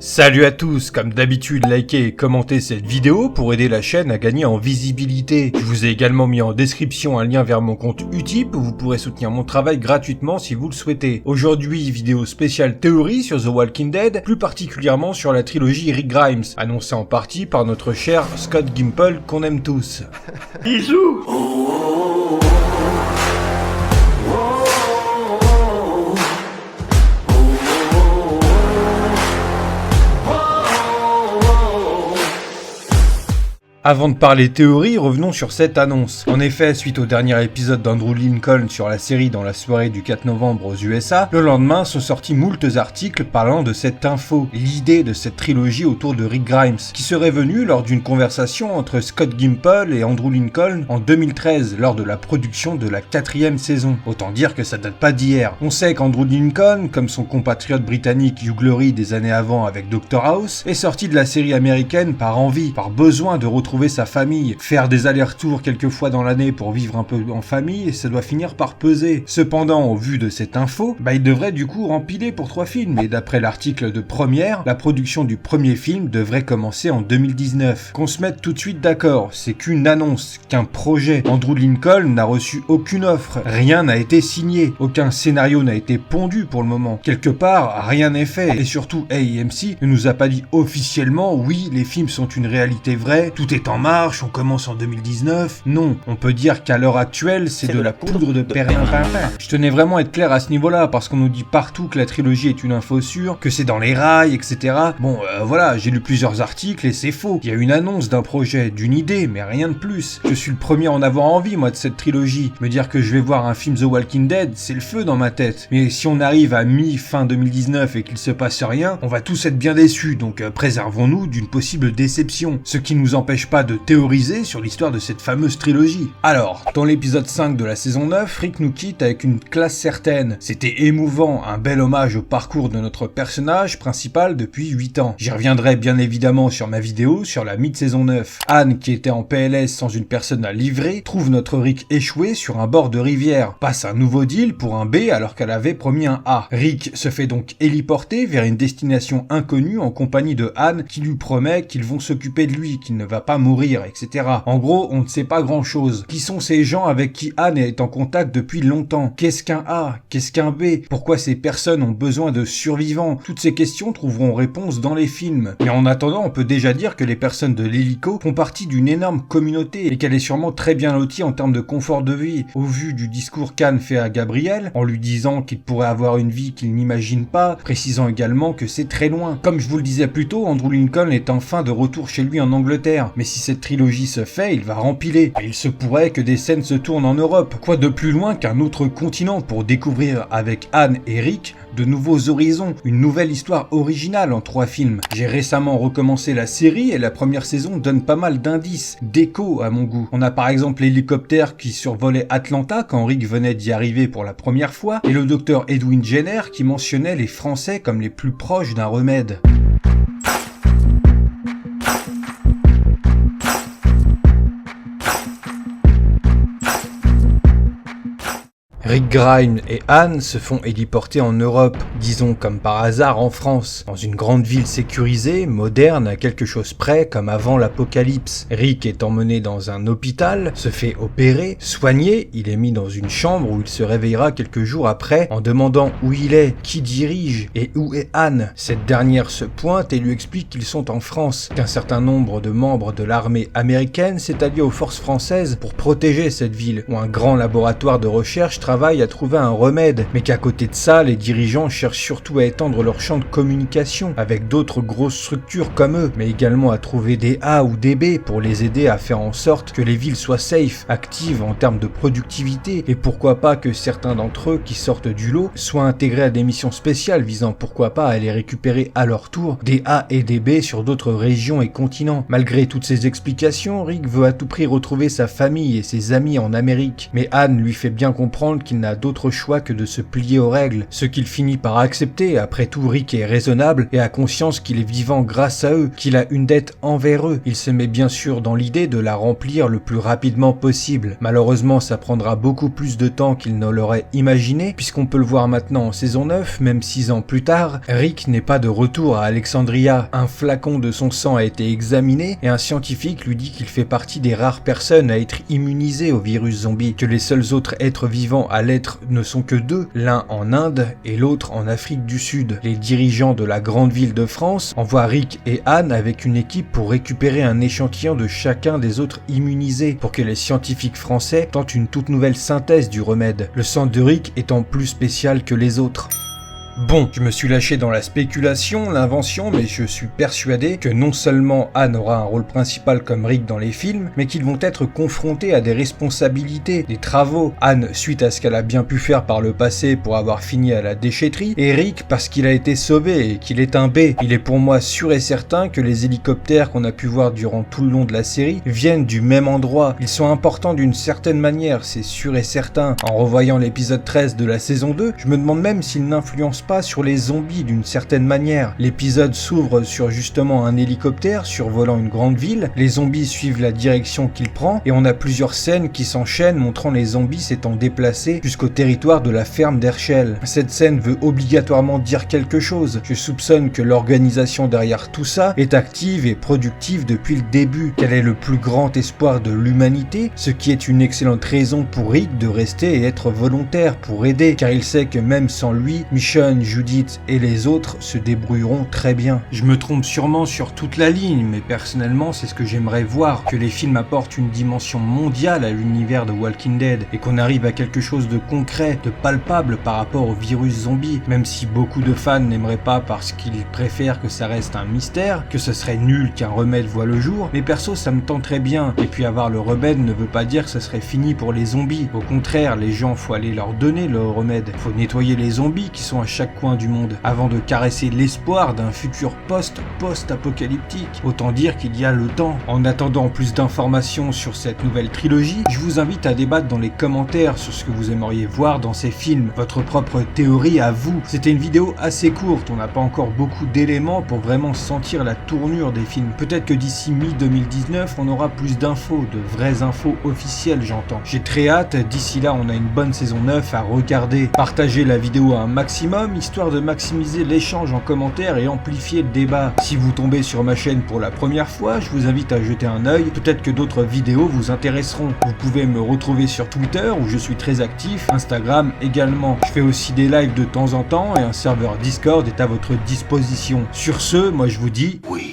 Salut à tous, comme d'habitude likez et commentez cette vidéo pour aider la chaîne à gagner en visibilité. Je vous ai également mis en description un lien vers mon compte Utip où vous pourrez soutenir mon travail gratuitement si vous le souhaitez. Aujourd'hui, vidéo spéciale théorie sur The Walking Dead, plus particulièrement sur la trilogie Rick Grimes, annoncée en partie par notre cher Scott Gimple qu'on aime tous. Bisous. Avant de parler théorie, revenons sur cette annonce. En effet, suite au dernier épisode d'Andrew Lincoln sur la série dans la soirée du 4 novembre aux USA, le lendemain sont sortis moultes articles parlant de cette info, l'idée de cette trilogie autour de Rick Grimes, qui serait venue lors d'une conversation entre Scott Gimple et Andrew Lincoln en 2013, lors de la production de la 4e saison. Autant dire que ça date pas d'hier. On sait qu'Andrew Lincoln, comme son compatriote britannique Hugh Laurie des années avant avec Dr House, est sorti de la série américaine par envie, par besoin de retrouver sa famille, faire des allers-retours quelques fois dans l'année pour vivre un peu en famille, et ça doit finir par peser. Cependant, au vu de cette info, il devrait du coup rempiler pour 3 films, et d'après l'article de Première, la production du premier film devrait commencer en 2019. Qu'on se mette tout de suite d'accord, c'est qu'une annonce, qu'un projet. Andrew Lincoln n'a reçu aucune offre, rien n'a été signé, aucun scénario n'a été pondu pour le moment. Quelque part, rien n'est fait, et surtout AMC ne nous a pas dit officiellement, oui, les films sont une réalité vraie, tout est en marche, on commence en 2019. Non, on peut dire qu'à l'heure actuelle, c'est de la poudre de perlimpinpin. Je tenais vraiment à être clair à ce niveau-là, parce qu'on nous dit partout que la trilogie est une info sûre, que c'est dans les rails, etc. Bon, voilà, j'ai lu plusieurs articles et c'est faux. Il y a une annonce d'un projet, d'une idée, mais rien de plus. Je suis le premier à en avoir envie, moi, de cette trilogie. Me dire que je vais voir un film The Walking Dead, c'est le feu dans ma tête. Mais si on arrive à mi-fin 2019 et qu'il se passe rien, on va tous être bien déçus, donc préservons-nous d'une possible déception. Ce qui nous empêche pas de théoriser sur l'histoire de cette fameuse trilogie. Alors, dans l'épisode 5 de la saison 9, Rick nous quitte avec une classe certaine. C'était émouvant, un bel hommage au parcours de notre personnage principal depuis 8 ans. J'y reviendrai bien évidemment sur ma vidéo sur la mi-saison 9. Anne, qui était en PLS sans une personne à livrer, trouve notre Rick échoué sur un bord de rivière, passe un nouveau deal pour un B alors qu'elle avait promis un A. Rick se fait donc héliporter vers une destination inconnue en compagnie de Anne qui lui promet qu'ils vont s'occuper de lui, qu'il ne va pas mourir, etc. En gros, on ne sait pas grand chose. Qui sont ces gens avec qui Anne est en contact depuis longtemps? Qu'est-ce qu'un A? Qu'est-ce qu'un B? Pourquoi ces personnes ont besoin de survivants? Toutes ces questions trouveront réponse dans les films. Mais en attendant, on peut déjà dire que les personnes de l'hélico font partie d'une énorme communauté et qu'elle est sûrement très bien lotie en termes de confort de vie. Au vu du discours qu'Anne fait à Gabriel, en lui disant qu'il pourrait avoir une vie qu'il n'imagine pas, précisant également que c'est très loin. Comme je vous le disais plus tôt, Andrew Lincoln est enfin de retour chez lui en Angleterre. Mais si cette trilogie se fait, il va rempiler. Et il se pourrait que des scènes se tournent en Europe. Quoi de plus loin qu'un autre continent pour découvrir avec Anne et Rick de nouveaux horizons, une nouvelle histoire originale en 3 films. J'ai récemment recommencé la série et la première saison donne pas mal d'indices, d'échos à mon goût. On a par exemple l'hélicoptère qui survolait Atlanta quand Rick venait d'y arriver pour la première fois, et le docteur Edwin Jenner qui mentionnait les Français comme les plus proches d'un remède. Rick Grimes et Anne se font héliporter en Europe, disons comme par hasard en France, dans une grande ville sécurisée, moderne, à quelque chose près comme avant l'apocalypse. Rick est emmené dans un hôpital, se fait opérer, soigné, il est mis dans une chambre où il se réveillera quelques jours après en demandant où il est, qui dirige et où est Anne. Cette dernière se pointe et lui explique qu'ils sont en France, qu'un certain nombre de membres de l'armée américaine s'est allié aux forces françaises pour protéger cette ville, où un grand laboratoire de recherche travaille à trouver un remède, mais qu'à côté de ça, les dirigeants cherchent surtout à étendre leur champ de communication avec d'autres grosses structures comme eux, mais également à trouver des A ou des B pour les aider à faire en sorte que les villes soient safe, actives en termes de productivité, et pourquoi pas que certains d'entre eux qui sortent du lot soient intégrés à des missions spéciales visant pourquoi pas à aller récupérer à leur tour des A et des B sur d'autres régions et continents. Malgré toutes ces explications, Rick veut à tout prix retrouver sa famille et ses amis en Amérique, mais Anne lui fait bien comprendre compte qu'il n'a d'autre choix que de se plier aux règles, ce qu'il finit par accepter. Après tout, Rick est raisonnable et a conscience qu'il est vivant grâce à eux, qu'il a une dette envers eux. Il se met bien sûr dans l'idée de la remplir le plus rapidement possible. Malheureusement, ça prendra beaucoup plus de temps qu'il ne l'aurait imaginé, puisqu'on peut le voir maintenant en saison 9, même 6 ans plus tard, Rick n'est pas de retour à Alexandria. Un flacon de son sang a été examiné et un scientifique lui dit qu'il fait partie des rares personnes à être immunisées au virus zombie, que les seuls autres êtres vivants à l'être ne sont que deux, l'un en Inde et l'autre en Afrique du Sud. Les dirigeants de la grande ville de France envoient Rick et Anne avec une équipe pour récupérer un échantillon de chacun des autres immunisés, pour que les scientifiques français tentent une toute nouvelle synthèse du remède, le sang de Rick étant plus spécial que les autres. Bon, je me suis lâché dans la spéculation, l'invention, mais je suis persuadé que non seulement Anne aura un rôle principal comme Rick dans les films, mais qu'ils vont être confrontés à des responsabilités, des travaux. Anne, suite à ce qu'elle a bien pu faire par le passé pour avoir fini à la déchetterie, et Rick parce qu'il a été sauvé et qu'il est un B. Il est pour moi sûr et certain que les hélicoptères qu'on a pu voir durant tout le long de la série viennent du même endroit. Ils sont importants d'une certaine manière, c'est sûr et certain. En revoyant l'épisode 13 de la saison 2, je me demande même s'ils n'influencent pas sur les zombies d'une certaine manière. L'épisode s'ouvre sur justement un hélicoptère survolant une grande ville, les zombies suivent la direction qu'il prend et on a plusieurs scènes qui s'enchaînent montrant les zombies s'étant déplacés jusqu'au territoire de la ferme d'Herschel. Cette scène veut obligatoirement dire quelque chose. Je soupçonne que l'organisation derrière tout ça est active et productive depuis le début, qu'elle est le plus grand espoir de l'humanité, ce qui est une excellente raison pour Rick de rester et être volontaire pour aider, car il sait que même sans lui, Michonne, Judith et les autres se débrouilleront très bien. Je me trompe sûrement sur toute la ligne, mais personnellement c'est ce que j'aimerais voir, que les films apportent une dimension mondiale à l'univers de Walking Dead et qu'on arrive à quelque chose de concret, de palpable par rapport au virus zombie, même si beaucoup de fans n'aimeraient pas parce qu'ils préfèrent que ça reste un mystère, que ce serait nul qu'un remède voit le jour, mais perso ça me tenterait bien, et puis avoir le remède ne veut pas dire que ça serait fini pour les zombies. Au contraire, les gens faut aller leur donner le remède, faut nettoyer les zombies qui sont à chaque coin du monde, avant de caresser l'espoir d'un futur post-apocalyptique. Autant dire qu'il y a le temps. En attendant plus d'informations sur cette nouvelle trilogie, je vous invite à débattre dans les commentaires sur ce que vous aimeriez voir dans ces films, votre propre théorie à vous. C'était une vidéo assez courte, on n'a pas encore beaucoup d'éléments pour vraiment sentir la tournure des films. Peut-être que d'ici mi-2019, on aura plus d'infos, de vraies infos officielles j'entends. J'ai très hâte, d'ici là on a une bonne saison 9 à regarder. Partagez la vidéo à un maximum, histoire de maximiser l'échange en commentaire et amplifier le débat. Si vous tombez sur ma chaîne pour la première fois, je vous invite à jeter un œil, peut-être que d'autres vidéos vous intéresseront. Vous pouvez me retrouver sur Twitter où je suis très actif, Instagram également. Je fais aussi des lives de temps en temps et un serveur Discord est à votre disposition. Sur ce, moi je vous dis oui.